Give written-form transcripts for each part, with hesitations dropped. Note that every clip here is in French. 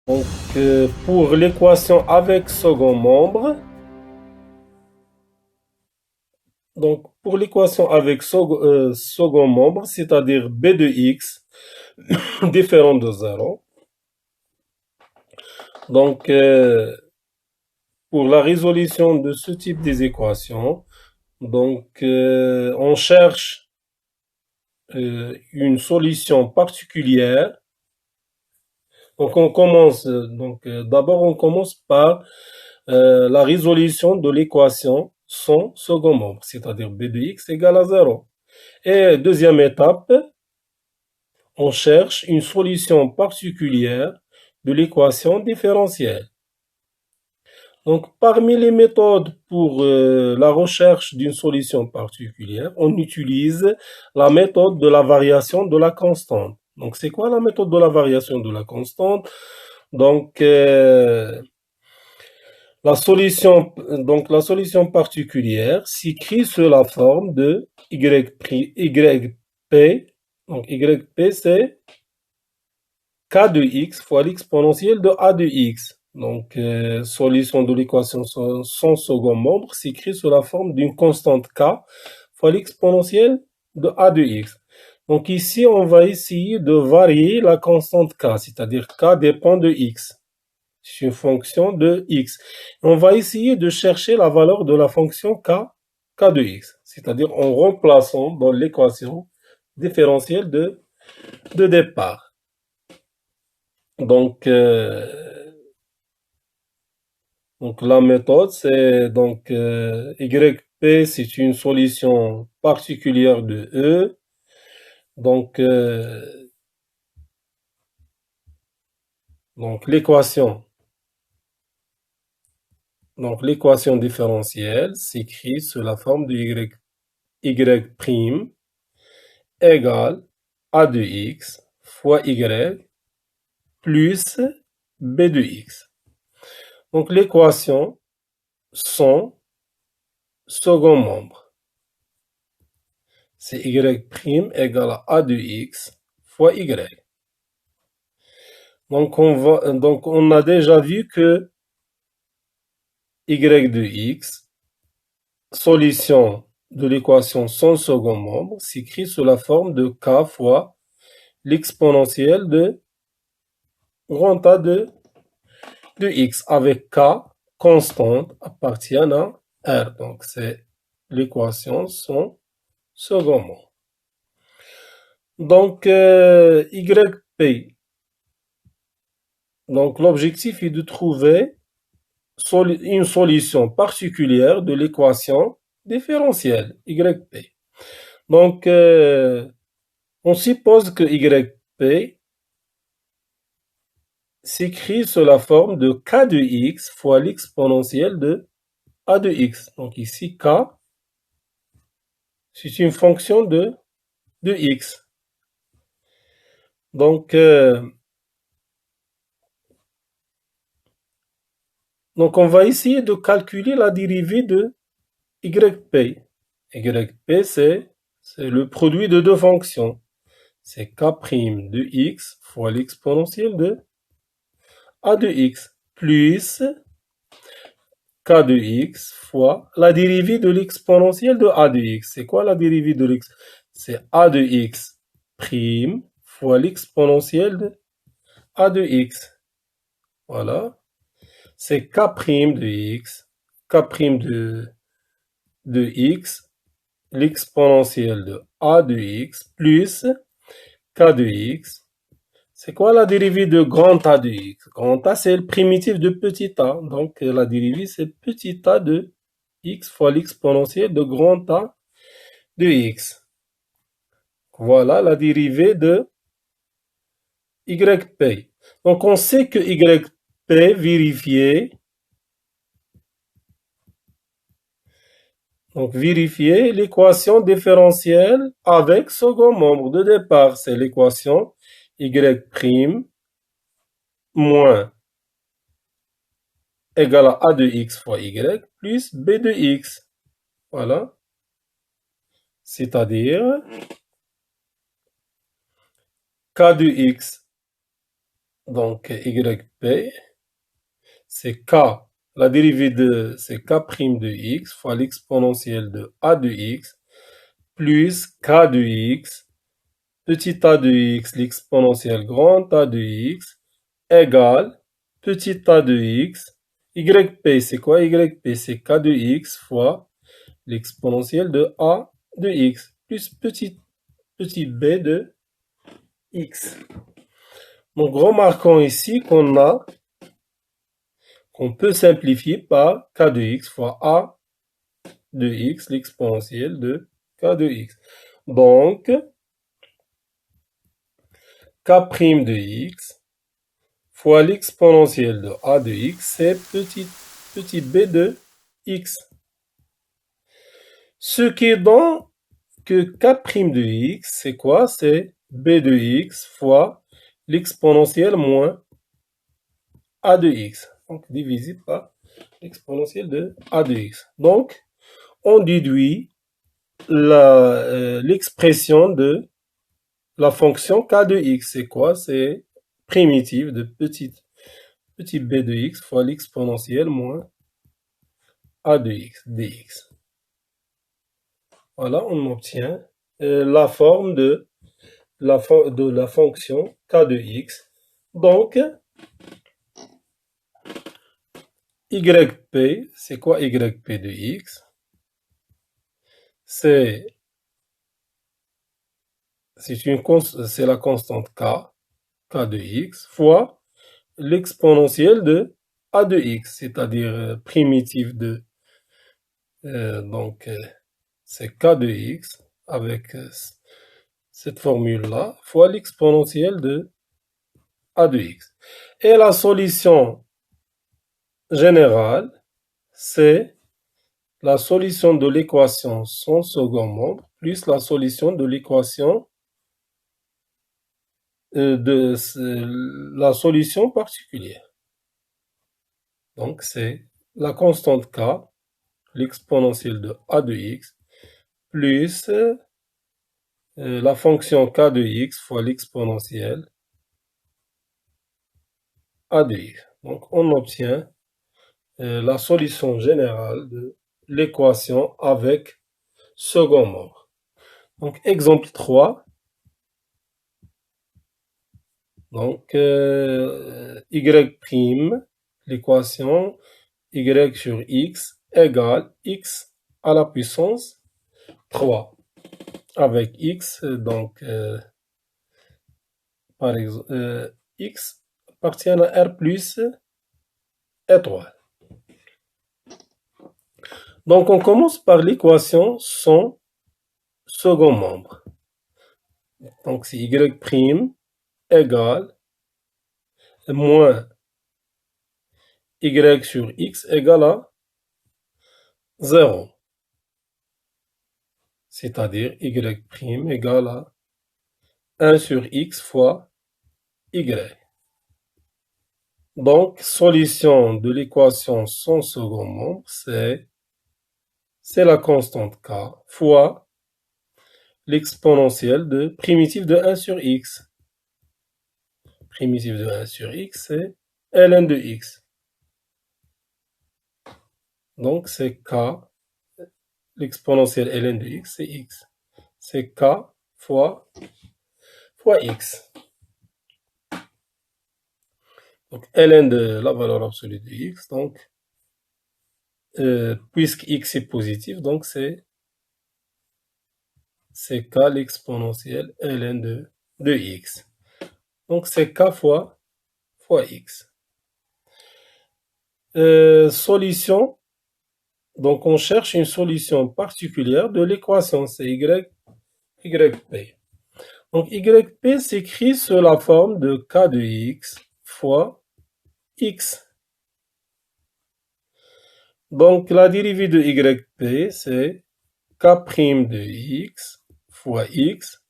Donc, pour l'équation avec second membre, second membre, c'est-à-dire b de x différent de zéro. Donc, pour la résolution de ce type des équations, on cherche une solution particulière. D'abord, on commence par la résolution de l'équation sans second membre, c'est-à-dire b de x égale à zéro. Et deuxième étape, on cherche une solution particulière de l'équation différentielle. Donc, parmi les méthodes pour la recherche d'une solution particulière, on utilise la méthode de la variation de la constante. Donc, c'est quoi la méthode de la variation de la constante? Donc, la solution particulière s'écrit sous la forme de YP. Donc, YP, c'est K de x fois l'exponentielle de A de x. Donc, solution de l'équation sans second membre s'écrit sous la forme d'une constante K fois l'exponentielle de A de x. Donc, ici, on va essayer de varier la constante K, c'est-à-dire K dépend de x. C'est une fonction de x. On va essayer de chercher la valeur de la fonction K de x, c'est-à-dire en remplaçant dans l'équation différentielle de départ. Donc, la méthode, c'est YP, c'est une solution particulière de E. Donc, euh, donc l'équation, l'équation différentielle s'écrit sous la forme de Y' égale A de x fois Y plus B de x. Donc l'équation sans second membre, c'est Y' égale à A de x fois Y. Donc on a déjà vu que Y de x, solution de l'équation sans second membre, s'écrit sous la forme de K fois l'exponentielle de grand A de x avec K constante appartiennent à R. Donc, c'est l'équation sans second membre. Donc, YP. Donc, l'objectif est de trouver une solution particulière de l'équation différentielle YP. Donc, on suppose que YP s'écrit sous la forme de K de x fois l'exponentielle de A de x. Donc ici, K, c'est une fonction de x. Donc, on va essayer de calculer la dérivée de YP. YP, c'est le produit de deux fonctions. C'est K' de x fois l'exponentielle de A de x plus K de x fois la dérivée de l'exponentielle de A de x. C'est quoi la dérivée de x? C'est A de x prime fois l'exponentielle de A de x. Voilà. C'est K' de x, K' de x, l'exponentielle de A de x plus K de x. C'est quoi la dérivée de grand A de x? Grand A, c'est le primitif de petit a. Donc, la dérivée, c'est petit a de x fois l'exponentielle de grand A de x. Voilà la dérivée de YP. Donc, on sait que YP vérifié. Donc, vérifier l'équation différentielle avec second membre de départ. C'est l'équation Y' moins égale à A de x fois Y plus B de x. Voilà. C'est-à-dire, K de x Donc, YP, c'est K. La dérivée de, c'est K' de X fois l'exponentielle de A de X plus K de X, petit a de X, l'exponentielle grand A de X, égale petit a de X. YP, c'est quoi? YP, c'est K de X fois l'exponentielle de A de X plus petit b de X. Donc, remarquons ici qu'on peut simplifier par K de X fois A de X, l'exponentielle de K de X. Donc, K' de X fois l'exponentielle de A de X, c'est petit b de X. Ce qui donne que K' de X, c'est quoi? C'est b de X fois l'exponentielle moins A de X. Donc, divisé par l'exponentielle de A de X. Donc, on déduit l'expression de la fonction K de X. C'est quoi? C'est primitive de petit b de X fois l'exponentielle moins A de X, dx. Voilà, on obtient la forme de la fonction K de X. Donc, YP, c'est quoi YP de X? C'est la constante K de X, fois l'exponentielle de A de X, c'est-à-dire primitive de, donc, c'est K de X avec cette formule-là, fois l'exponentielle de A de X. Et la solution générale, c'est la solution de l'équation sans second membre plus la solution de l'équation de la solution particulière. Donc, c'est la constante K, l'exponentielle de A de X, plus la fonction K de X fois l'exponentielle A de X. Donc, on obtient la solution générale de l'équation avec second membre. Donc, exemple 3. Donc, Y', l'équation Y sur X égale X à la puissance 3. Avec X, donc, par exemple, X appartient à R plus étoile. Donc, on commence par l'équation sans second membre. Donc, c'est Y' égale moins Y sur X égale à 0. C'est-à-dire Y' égale à 1 sur X fois Y. Donc, solution de l'équation sans second membre, c'est la constante K fois l'exponentielle de primitive de 1 sur X. Primitive de 1 sur X, c'est ln de X. Donc, c'est K, l'exponentielle ln de X, c'est X. C'est K fois X. Donc, ln de la valeur absolue de X, donc, puisque X est positif, donc c'est K l'exponentielle ln de X. Donc, c'est K fois X. Solution. Donc, on cherche une solution particulière de l'équation. C'est YP. Donc, YP s'écrit sous la forme de K de X fois X. Donc, la dérivée de YP, c'est K' de X fois X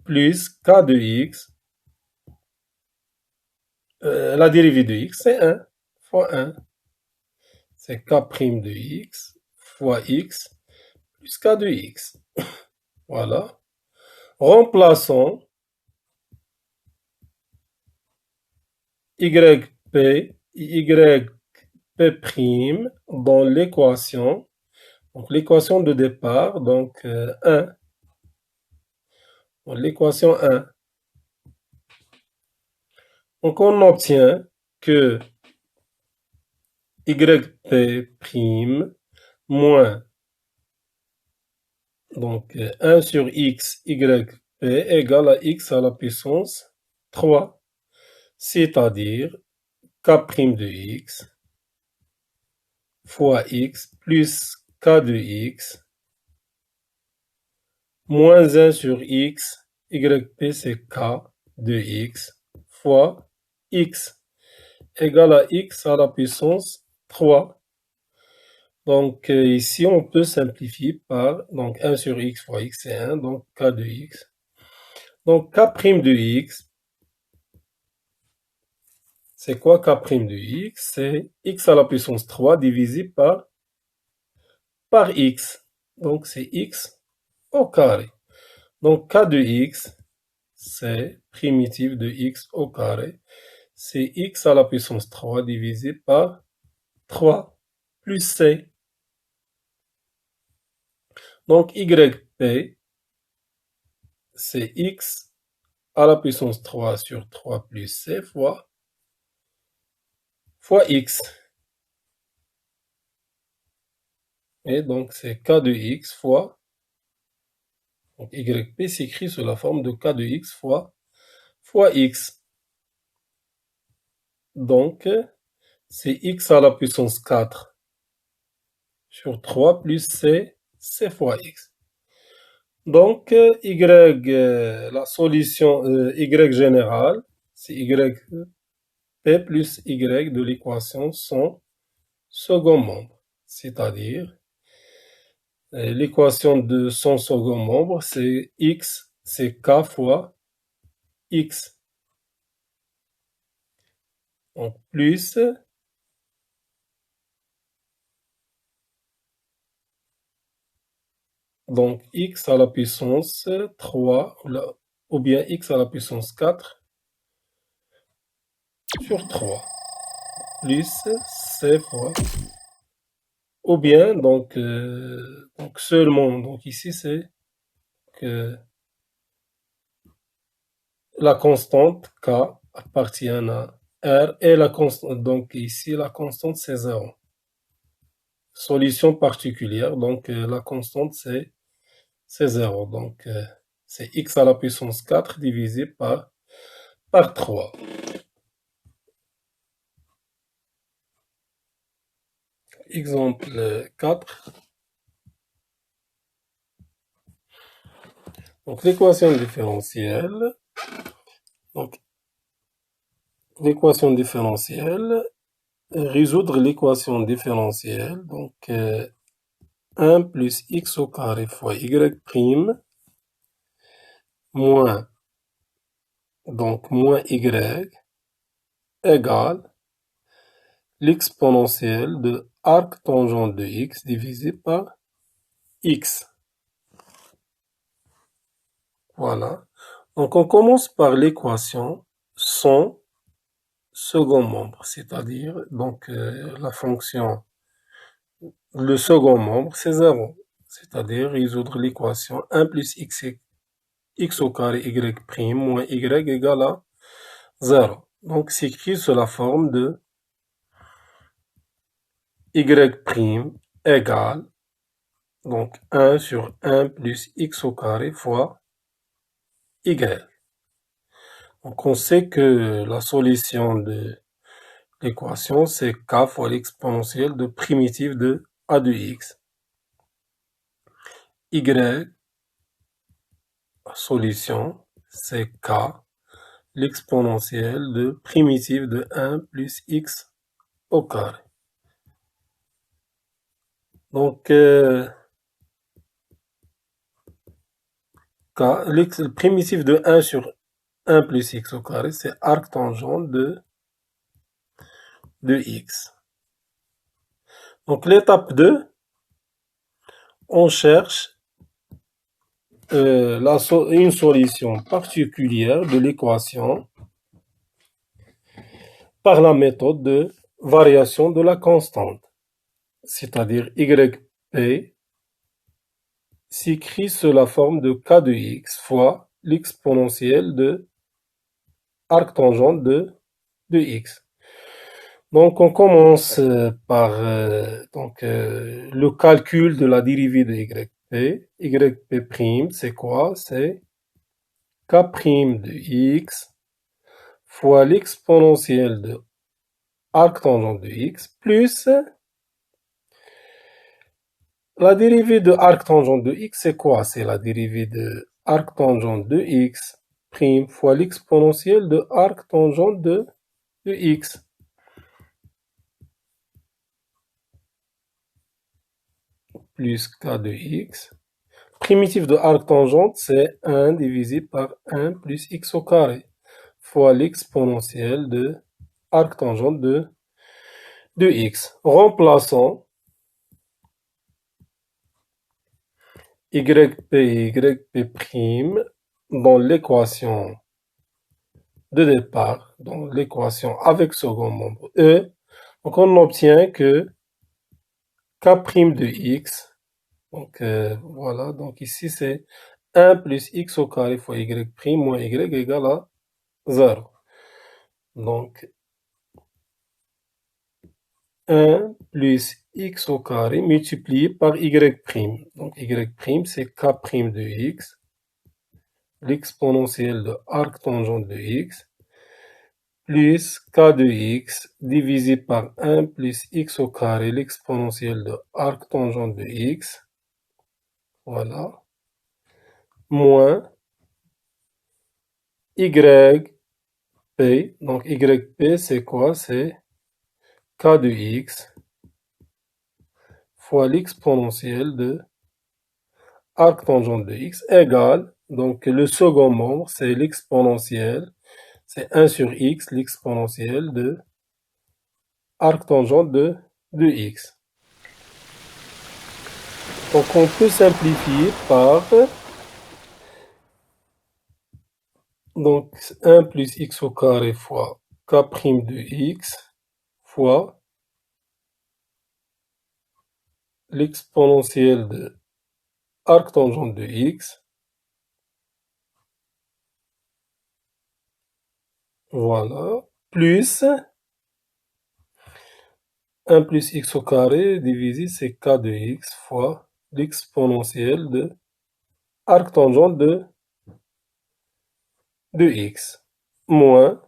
plus K de X. La dérivée de X, c'est 1 fois 1. C'est K' de X fois X plus K de X. Voilà. Remplaçons yp dans l'équation, donc l'équation de départ, donc 1, dans l'équation 1. Donc on obtient que yp' moins donc 1 sur x yp égale à x à la puissance 3, c'est-à-dire k' de x fois x plus k de x moins 1 sur x, yp c'est k de x fois x égale à x à la puissance 3. Donc ici, on peut simplifier par donc 1 sur x fois x, c'est 1, donc k de x. Donc k' de x, c'est quoi k' de x? C'est x à la puissance 3 divisé par x. Donc c'est x au carré. Donc k de x, c'est primitive de x au carré. C'est x à la puissance 3 divisé par 3 plus c. Donc yp, c'est x à la puissance 3 sur 3 plus c fois x. Et donc c'est k de x fois, donc yp s'écrit sous la forme de k de x fois x. Donc c'est x à la puissance 4 sur 3 plus c fois x. Donc la solution y générale, c'est yp plus y de l'équation son second membre, c'est-à-dire l'équation de son second membre, c'est x, c'est k fois x. Donc plus donc x à la puissance 3 ou bien x à la puissance 4 sur 3 plus c fois ou bien donc seulement donc ici c'est que la constante k appartient à R et la constante, donc ici la constante c'est 0. Solution particulière, donc la constante c'est 0. Donc c'est x à la puissance 4 divisé par 3. Exemple 4. Donc l'équation différentielle. Donc l'équation différentielle. Résoudre l'équation différentielle. Donc 1 plus x au carré fois y' moins y égale l'exponentielle de arc tangent de x divisé par x. Voilà. Donc on commence par l'équation son second membre, c'est-à-dire donc la fonction, le second membre c'est 0, c'est-à-dire résoudre l'équation 1 plus x au carré y' moins y égale à 0. Donc c'est écrit sous la forme de y' égale donc 1 sur 1 plus x au carré fois y. Donc on sait que la solution de l'équation c'est k fois l'exponentielle de primitive de a de x. Y, solution, c'est k, l'exponentielle de primitive de 1 plus x au carré. Donc, primitive de 1 sur 1 plus x au carré, c'est arc tangent de x. Donc, l'étape 2, on cherche une solution particulière de l'équation par la méthode de variation de la constante, c'est-à-dire YP s'écrit sous la forme de k de x fois l'exponentielle de arctangente de x. Donc, on commence par le calcul de la dérivée de yp. Yp', c'est quoi? C'est k' de x fois l'exponentielle de arctangente de x plus la dérivée de arctangente de x, c'est quoi? C'est la dérivée de arctangente de x prime fois l'exponentielle de arctangente de x. Plus k de x. Primitif de arctangente, c'est 1 divisé par 1 plus x au carré fois l'exponentielle de arctangente de x. Remplaçons yp et yp' dans l'équation de départ, dans l'équation avec second membre e. Donc on obtient que k' de x, donc voilà, donc ici c'est 1 plus x au carré fois y' moins y égale à 0. Donc 1 plus x au carré multiplié par y'. Donc y' c'est k' de x, l'exponentielle de arctangente de x, plus k de x divisé par 1 plus x au carré, l'exponentielle de arctangente de x, voilà, moins yp. Donc yp c'est quoi? C'est k de x fois l'exponentielle de arctangente de x égale, donc le second membre c'est l'exponentielle, c'est 1 sur x, l'exponentielle de arctangente de x. Donc on peut simplifier par donc 1 plus x au carré fois k' de x fois l'exponentielle de arctangente de x, voilà, plus 1 plus x au carré divisé c'est k de x fois l'exponentielle de arctangente de x, moins,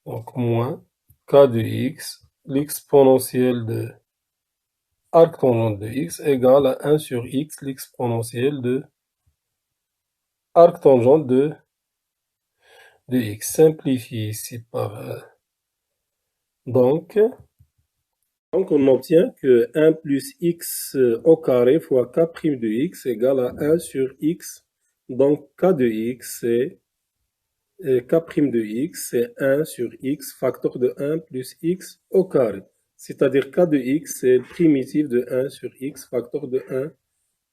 donc moins k de x, l'exponentielle de arctangente de x égale à 1 sur x, l'exponentielle de arctangente de x. Simplifié ici par donc on obtient que 1 plus x au carré fois k' de x égale à 1 sur x. Donc k de x c'est k' de x c'est 1 sur x facteur de 1 plus x au carré. C'est-à-dire k de x c'est le primitif de 1 sur x facteur de 1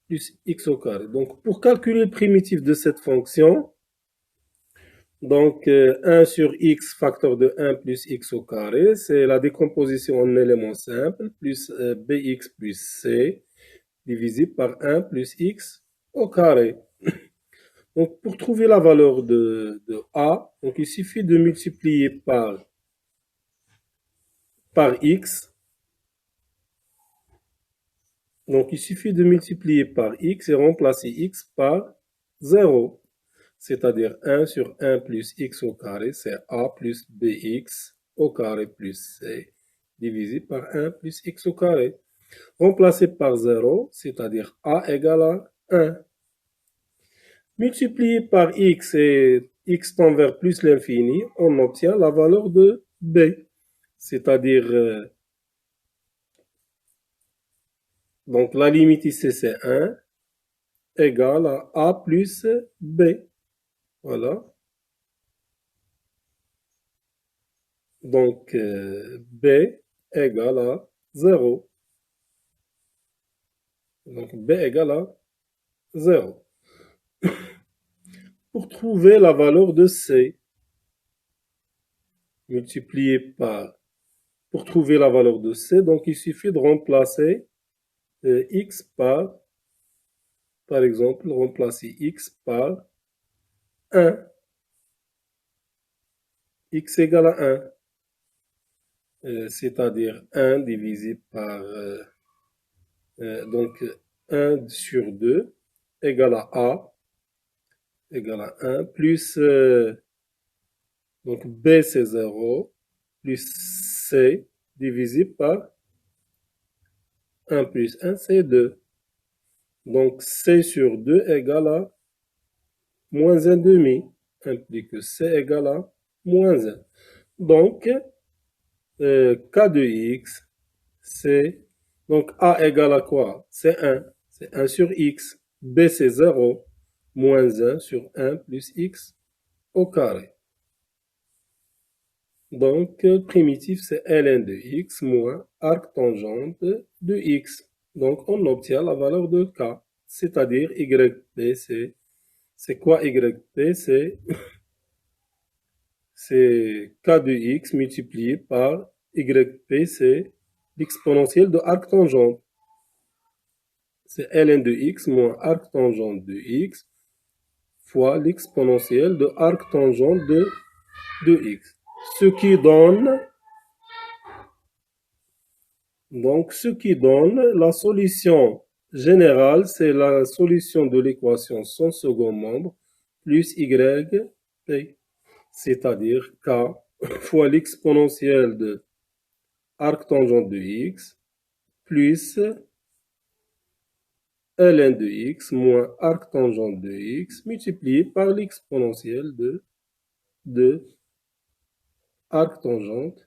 plus x au carré. Donc pour calculer le primitif de cette fonction, donc 1 sur x facteur de 1 plus x au carré, c'est la décomposition en éléments simples, plus bx plus c, divisé par 1 plus x au carré. Donc pour trouver la valeur de a, donc il suffit de multiplier par x. Donc il suffit de multiplier par x et remplacer x par 0. C'est-à-dire 1 sur 1 plus x au carré, c'est a plus bx au carré plus c, divisé par 1 plus x au carré. Remplacé par 0, c'est-à-dire a égale à 1. Multiplié par x et x tend vers plus l'infini, on obtient la valeur de b. C'est-à-dire, donc la limite ici c'est 1, égale à a plus b. Voilà. Donc, b égale à 0. Donc, b égale à 0. Pour trouver la valeur de c, multiplié par... Pour trouver la valeur de C, donc il suffit de remplacer x par exemple, remplacer x par 1. X égale à 1. C'est-à-dire 1 divisé par... donc 1 sur 2 égale à A, égale à 1, plus... donc B c'est 0, plus C divisé par 1 plus 1, c'est 2. Donc C sur 2 égale à moins 1 demi, implique que C égale à moins 1. Donc, K de X, c'est... Donc A égale à quoi? C'est 1. C'est 1 sur X. B c'est 0. Moins 1 sur 1 plus X au carré. Donc, primitif, c'est ln de X moins arc tangente de X. Donc, on obtient la valeur de K, c'est-à-dire YP, c'est quoi YP? C'est K de X multiplié par YP, c'est l'exponentielle de arc tangente. C'est ln de X moins arc tangente de X fois l'exponentielle de arc tangente de X. Ce qui donne... Donc, ce qui donne la solution générale, c'est la solution de l'équation sans second membre plus YP, c'est-à-dire K fois l'exponentielle de arc tangente de X plus ln de X moins arc tangente de X multiplié par l'exponentielle de arc tangente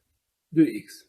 de X.